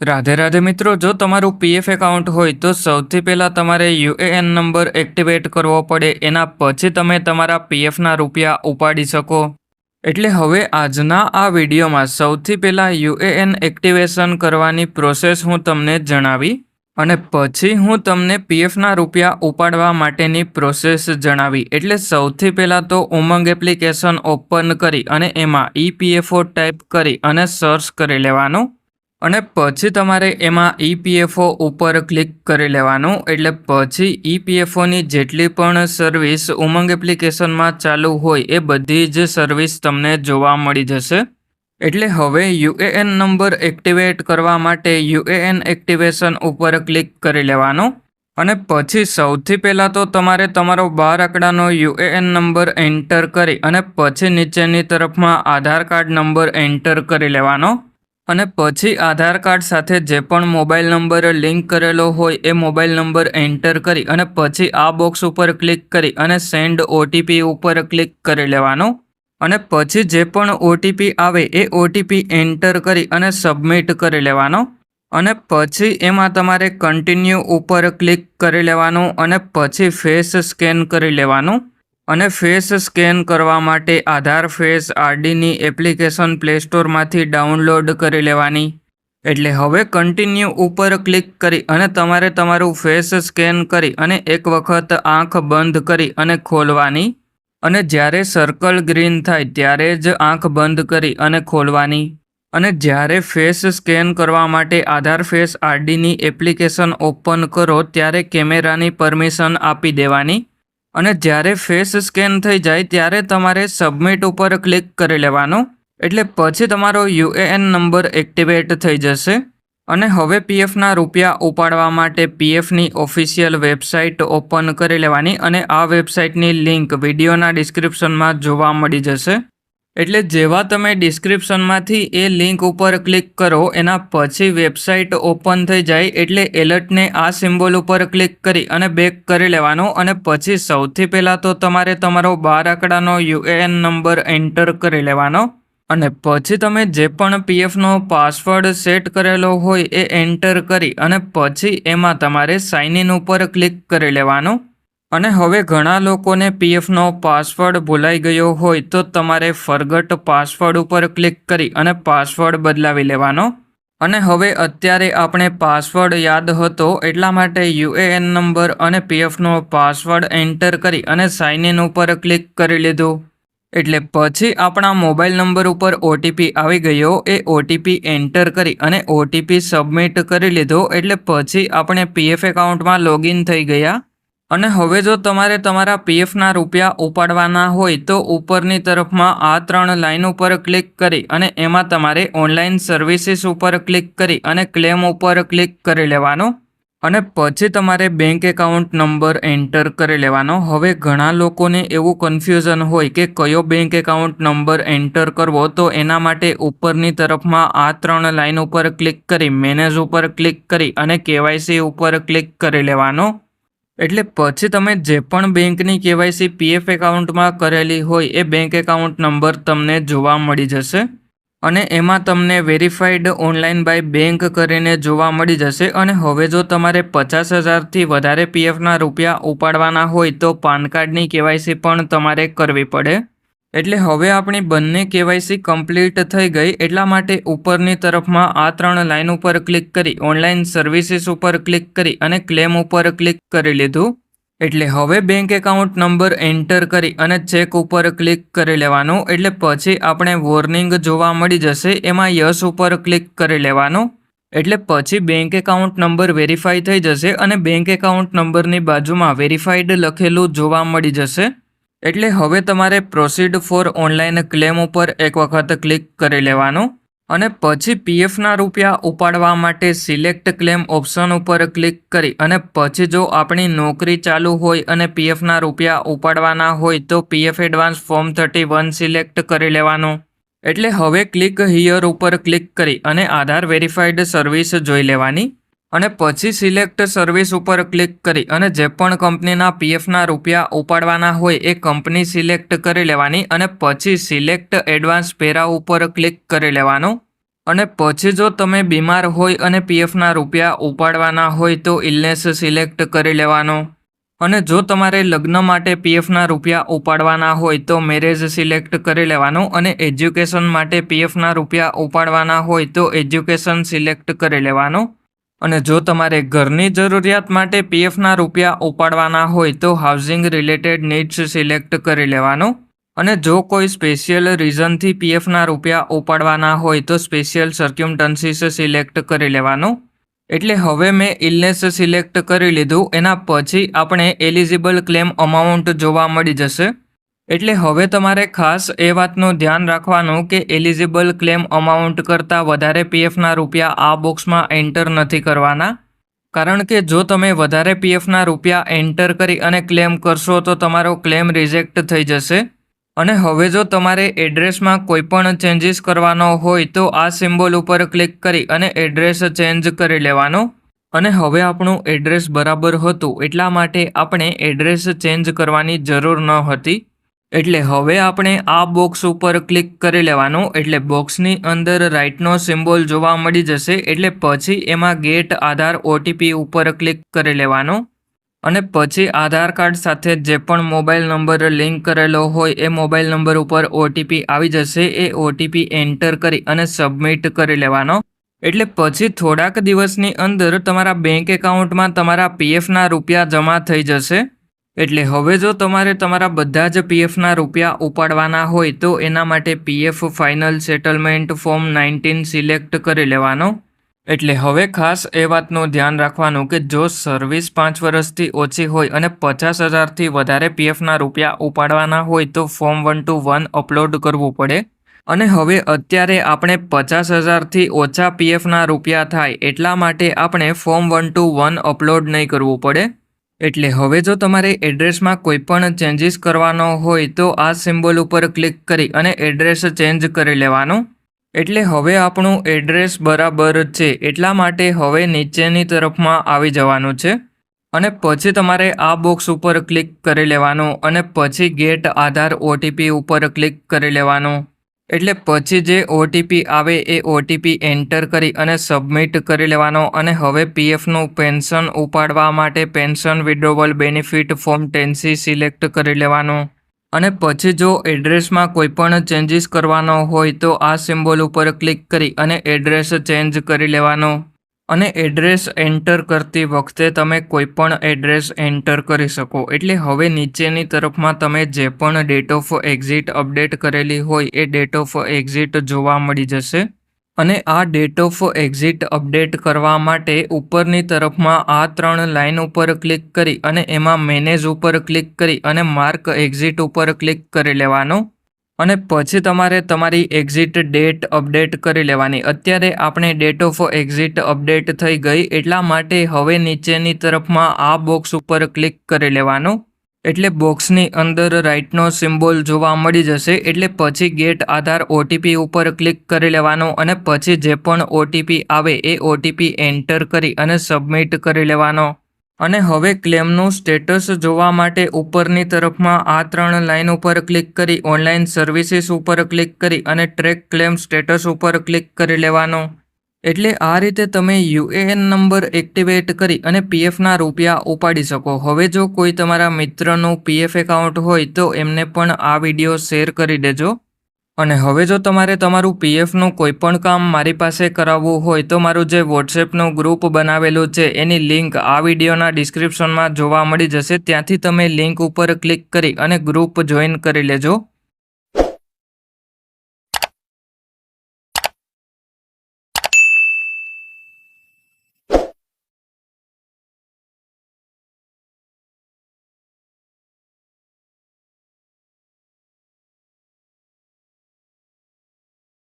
રાધે રાધે મિત્રો, જો તમારું પીએફ એકાઉન્ટ હોય તો સૌથી પહેલાં તમારે યુએએન નંબર એક્ટિવેટ કરવો પડે. એના પછી તમે તમારા પીએફના રૂપિયા ઉપાડી શકો. એટલે હવે આજના આ વિડીયોમાં સૌથી પહેલાં યુએએન એક્ટિવેશન કરવાની પ્રોસેસ હું તમને જણાવી અને પછી હું તમને પીએફના રૂપિયા ઉપાડવા માટેની પ્રોસેસ જણાવી. એટલે સૌથી પહેલાં તો ઉમંગ એપ્લિકેશન ઓપન કરી અને એમાં ઈપીએફઓ ટાઈપ કરી અને સર્ચ કરી લેવાનું અને પછી તમારે એમાં ઈપીએફઓ ઉપર ક્લિક કરી લેવાનું. એટલે પછી ઈપીએફઓની જેટલી પણ સર્વિસ ઉમંગ એપ્લિકેશનમાં ચાલુ હોય એ બધી જ સર્વિસ તમને જોવા મળી જશે. એટલે હવે યુએએન નંબર એક્ટિવેટ કરવા માટે યુએએન એક્ટિવેશન ઉપર ક્લિક કરી લેવાનું અને પછી સૌથી પહેલાં તો તમારે તમારો 12 આંકડાનો યુએએન નંબર એન્ટર કરી અને પછી નીચેની તરફમાં આધાર કાર્ડ નંબર એન્ટર કરી લેવાનો અને પછી આધાર કાર્ડ સાથે જે પણ મોબાઈલ નંબર લિંક કરેલો હોય એ મોબાઈલ નંબર એન્ટર કરી અને પછી આ બોક્સ ઉપર ક્લિક કરી અને સેન્ડ ઓટીપી ઉપર ક્લિક કરી લેવાનું અને પછી જે પણ ઓટીપી આવે એ ઓટીપી એન્ટર કરી અને સબમિટ કરી લેવાનો અને પછી એમાં તમારે કન્ટિન્યુ ઉપર ક્લિક કરી લેવાનું અને પછી ફેસ સ્કેન કરી લેવાનું અને ફેસ સ્કેન કરવા માટે આધાર ફેસ આરડીની એપ્લિકેશન પ્લે સ્ટોરમાંથી ડાઉનલોડ કરી લેવાની. એટલે હવે કન્ટિન્યુ ઉપર ક્લિક કરી અને તમારે તમારું ફેસ સ્કેન કરી અને એક વખત આંખ બંધ કરી અને ખોલવાની અને જ્યારે સર્કલ ગ્રીન થાય ત્યારે જ આંખ બંધ કરી અને ખોલવાની અને જ્યારે ફેસ સ્કેન કરવા માટે આધાર ફેસ આરડીની એપ્લિકેશન ઓપન કરો ત્યારે કેમેરાની પરમિશન આપી દેવાની અને જ્યારે ફેસ સ્કેન થઈ જાય ત્યારે તમારે સબમિટ ઉપર ક્લિક કરી લેવાનું. એટલે પછી તમારો યુએએન નંબર એક્ટિવેટ થઈ જશે અને હવે પીએફના રૂપિયા ઉપાડવા માટે પીએફની ઓફિશિયલ વેબસાઇટ ઓપન કરી લેવાની અને આ વેબસાઇટની લિંક વિડીયોના ડિસ્ક્રિપ્શનમાં જોવા મળી જશે. એટલે જેવા તમે ડિસ્ક્રિપ્શનમાંથી એ લિંક ઉપર ક્લિક કરો એના પછી વેબસાઇટ ઓપન થઈ જાય એટલે એલર્ટને આ સિમ્બોલ ઉપર ક્લિક કરી અને બેક કરી લેવાનું અને પછી સૌથી પહેલાં તો તમારે તમારો 12 આંકડાનો યુએએન નંબર એન્ટર કરી લેવાનો અને પછી તમે જે પણ પીએફનો પાસવર્ડ સેટ કરેલો હોય એ એન્ટર કરી અને પછી એમાં તમારે સાઇન ઇન ઉપર ક્લિક કરી લેવાનું અને હવે ઘણા લોકોને પીએફનો પાસવર્ડ ભૂલાઈ ગયો હોય તો તમારે ફરગટ પાસવર્ડ ઉપર ક્લિક કરી અને પાસવર્ડ બદલાવી લેવાનો અને હવે અત્યારે આપણે પાસવર્ડ યાદ હતો એટલા માટે યુએએન નંબર અને પીએફનો પાસવર્ડ એન્ટર કરી અને સાઇન ઇન ઉપર ક્લિક કરી લીધું. એટલે પછી આપણા મોબાઈલ નંબર ઉપર ઓટીપી આવી ગયો એ ઓટીપી એન્ટર કરી અને ઓટીપી સબમિટ કરી લીધો. એટલે પછી આપણે પીએફ એકાઉન્ટમાં લોગિન થઈ ગયા અને હવે જો તમારે તમારા પીએફના રૂપિયા ઉપાડવાના હોય તો ઉપરની તરફમાં આ 3 લાઇન ઉપર ક્લિક કરી અને એમાં તમારે ઓનલાઈન સર્વિસીસ ઉપર ક્લિક કરી અને ક્લેમ ઉપર ક્લિક કરી લેવાનો અને પછી તમારે બેંક એકાઉન્ટ નંબર એન્ટર કરી લેવાનો. હવે ઘણા લોકોને એવું કન્ફ્યુઝન હોય કે કયો બેંક એકાઉન્ટ નંબર એન્ટર કરવો, તો એના માટે ઉપરની તરફમાં આ 3 લાઇન ઉપર ક્લિક કરી મેનેજ ઉપર ક્લિક કરી અને કેવાયસી ઉપર ક્લિક કરી લેવાનો. એટલે પછી તમે જે પણ બેંકની કેવાયસી પીએફ એકાઉન્ટમાં કરેલી હોય એ બેંક એકાઉન્ટ નંબર તમને જોવા મળી જશે અને એમાં તમને વેરીફાઈડ ઓનલાઈન બાય બેંક કરીને જોવા મળી જશે. અને હવે જો તમારે 50,000થી વધારે પીએફના રૂપિયા ઉપાડવાના હોય તો પાન કાર્ડની કેવાયસી પણ તમારે કરવી પડે. એટલે હવે આપણી બંને કેવાયસી કમ્પ્લીટ થઈ ગઈ એટલા માટે ઉપરની તરફમાં આ 3 લાઇન ઉપર ક્લિક કરી ઓનલાઈન સર્વિસીસ ઉપર ક્લિક કરી અને ક્લેમ ઉપર ક્લિક કરી લીધું. એટલે હવે બેંક એકાઉન્ટ નંબર એન્ટર કરી અને ચેક ઉપર ક્લિક કરી લેવાનું. એટલે પછી આપણે વોર્નિંગ જોવા મળી જશે એમાં યસ ઉપર ક્લિક કરી લેવાનું. એટલે પછી બેંક એકાઉન્ટ નંબર વેરીફાઈ થઈ જશે અને બેંક એકાઉન્ટ નંબરની બાજુમાં વેરીફાઈડ લખેલું જોવા મળી જશે. એટલે હવે તમારે પ્રોસીડ ફોર ઓનલાઈન ક્લેમ ઉપર એક વખત ક્લિક કરી લેવાનું અને પછી પીએફના રૂપિયા ઉપાડવા માટે સિલેક્ટ ક્લેમ ઓપ્શન ઉપર ક્લિક કરી અને પછી જો આપણી નોકરી ચાલુ હોય અને પીએફના રૂપિયા ઉપાડવાના હોય તો પીએફ એડવાન્સ ફોર્મ 31 સિલેક્ટ કરી લેવાનું. એટલે હવે ક્લિક હિયર ઉપર ક્લિક કરી અને આધાર વેરીફાઈડ સર્વિસ જોઈ લેવાની અને પછી સિલેક્ટ સર્વિસ ઉપર ક્લિક કરી અને જે પણ કંપનીના પીએફના રૂપિયા ઉપાડવાના હોય એ કંપની સિલેક્ટ કરી લેવાની અને પછી સિલેક્ટ એડવાન્સ પેરા ઉપર ક્લિક કરી લેવાનું અને પછી જો તમે બીમાર હોય અને પીએફના રૂપિયા ઉપાડવાના હોય તો ઇલનેસ સિલેક્ટ કરી લેવાનો. અને જો તમારે લગ્ન માટે પીએફના રૂપિયા ઉપાડવાના હોય તો મેરેજ સિલેક્ટ કરી લેવાનું. અને એજ્યુકેશન માટે પીએફના રૂપિયા ઉપાડવાના હોય તો એજ્યુકેશન સિલેક્ટ કરી લેવાનું. અને જો તમારે ઘરની જરૂરિયાત માટે પીએફના રૂપિયા ઉપાડવાના હોય તો હાઉસિંગ રિલેટેડ નીડ્સ સિલેક્ટ કરી લેવાનું. અને જો કોઈ સ્પેશિયલ રીઝનથી પીએફના રૂપિયા ઉપાડવાના હોય તો સ્પેશિયલ સર્ક્યુમટન્સીસ સિલેક્ટ કરી લેવાનું. એટલે હવે મેં ઇલનેસ સિલેક્ટ કરી લીધું. એના પછી આપણે એલિજિબલ ક્લેમ અમાઉન્ટ જોવા મળી જશે. એટલે હવે તમારે ખાસ એ વાતનું ધ્યાન રાખવાનું કે એલિજિબલ ક્લેમ અમાઉન્ટ કરતાં વધારે પીએફના રૂપિયા આ બોક્સમાં એન્ટર નથી કરવાના. કારણ કે જો તમે વધારે પીએફના રૂપિયા એન્ટર કરી અને ક્લેમ કરશો તો તમારો ક્લેમ રિજેક્ટ થઈ જશે. અને હવે જો તમારે એડ્રેસમાં કોઈ પણ ચેન્જીસ કરવાનો હોય તો આ સિમ્બોલ ઉપર ક્લિક કરી અને એડ્રેસ ચેન્જ કરી લેવાનો. અને હવે આપણું એડ્રેસ બરાબર હતું એટલા માટે આપણે એડ્રેસ ચેન્જ કરવાની જરૂર ન હતી. એટલે હવે આપણે આ બોક્સ ઉપર ક્લિક કરી લેવાનું. એટલે બોક્સની અંદર રાઇટનો સિમ્બોલ જોવા મળી જશે. એટલે પછી એમાં ગેટ આધાર ઓટીપી ઉપર ક્લિક કરી લેવાનો. અને પછી આધાર કાર્ડ સાથે જે પણ મોબાઈલ નંબર લિંક કરેલો હોય એ મોબાઈલ નંબર ઉપર ઓટીપી આવી જશે. એ ઓટીપી એન્ટર કરી અને સબમિટ કરી લેવાનો. એટલે પછી થોડાક દિવસની અંદર તમારા બેંક એકાઉન્ટમાં તમારા પીએફના રૂપિયા જમા થઈ જશે. એટલે હવે જો તમારે તમારા બધા જ પીએફના રૂપિયા ઉપાડવાના હોય તો એના માટે PF final settlement form 19 select કરી લેવાનો. એટલે હવે ખાસ એ વાતનું ધ્યાન રાખવાનું કે જો સર્વિસ 5 વર્ષથી ઓછી હોય અને 50,000થી વધારે પીએફના રૂપિયા ઉપાડવાના હોય તો ફોર્મ 121 અપલોડ કરવું પડે. અને હવે અત્યારે આપણે 50,000થી ઓછા પીએફના રૂપિયા થાય એટલા માટે આપણે ફોર્મ 121 અપલોડ નહીં કરવું પડે. એટલે હવે જો તમારે એડ્રેસમાં કોઈ પણ ચેન્જીસ કરવાનો હોય તો આ સિમ્બોલ ઉપર ક્લિક કરી અને એડ્રેસ ચેન્જ કરી લેવાનું. એટલે હવે આપણું એડ્રેસ બરાબર છે એટલા માટે હવે નીચેની તરફમાં આવી જવાનું છે. અને પછી તમારે આ બોક્સ ઉપર ક્લિક કરી લેવાનું. અને પછી ગેટ આધાર ઓટીપી ઉપર ક્લિક કરી લેવાનું. એટલે પછી જે ઓટીપી આવે એ ઓટીપી એન્ટર કરી અને સબમિટ કરી લેવાનો. અને હવે પીએફનું પેન્શન ઉપાડવા માટે pension withdrawal benefit form 10C select કરી લેવાનું. અને પછી જો એડ્રેસમાં કોઈ પણ ચેન્જીસ કરવાનો હોય તો આ સિમ્બોલ ઉપર ક્લિક કરી અને એડ્રેસ ચેન્જ કરી લેવાનો. અને એડ્રેસ એન્ટર કરતી વખતે તમે કોઈ પણ એડ્રેસ એન્ટર કરી શકો. એટલે હવે નીચેની તરફમાં તમે જે પણ ડેટ ઓફ એક્ઝિટ અપડેટ કરેલી હોય એ ડેટ ઓફ એક્ઝિટ જોવા મળી જશે. અને આ ડેટ ઓફ એક્ઝિટ અપડેટ કરવા માટે ઉપરની તરફમાં આ 3 લાઇન ઉપર ક્લિક કરી અને એમાં મેનેજ ઉપર ક્લિક કરી અને માર્ક એક્ઝિટ ઉપર ક્લિક કરી લેવાનો. અને પછી તમારે તમારી એક્ઝિટ ડેટ અપડેટ કરી લેવાની. અત્યારે આપણે ડેટ ઓફ એક્ઝિટ અપડેટ થઈ ગઈ એટલા માટે હવે નીચેની તરફમાં આ બોક્સ ઉપર ક્લિક કરી લેવાનું. એટલે બોક્સની અંદર રાઇટનો સિમ્બોલ જોવા મળી જશે. એટલે પછી ગેટ આધાર ઓટીપી ઉપર ક્લિક કરી લેવાનું. અને પછી જે પણ ઓટીપી આવે એ ઓટીપી એન્ટર કરી અને સબમિટ કરી લેવાનો. અને હવે ક્લેમનું સ્ટેટસ જોવા માટે ઉપરની તરફમાં આ 3 લાઇન ઉપર ક્લિક કરી ઓનલાઈન સર્વિસીસ ઉપર ક્લિક કરી અને ટ્રેક ક્લેમ સ્ટેટસ ઉપર ક્લિક કરી લેવાનો. એટલે આ રીતે તમે યુએએન નંબર એક્ટિવેટ કરી અને પીએફના રૂપિયા ઉપાડી શકો. હવે જો કોઈ તમારા મિત્રનું પીએફ એકાઉન્ટ હોય તો એમને પણ આ વિડીયો શેર કરી દેજો. અને હવે જો તમારે તમારું પીએફનું કોઈ પણ કામ મારી પાસે કરાવવું હોય તો મારું જે વોટ્સએપનું ગ્રુપ બનાવેલું છે એની લિંક આ વિડીયોના ડિસ્ક્રિપ્શનમાં જોવા મળી જશે. ત્યાંથી તમે લિંક ઉપર ક્લિક કરી અને ગ્રુપ જોઈન કરી લેજો.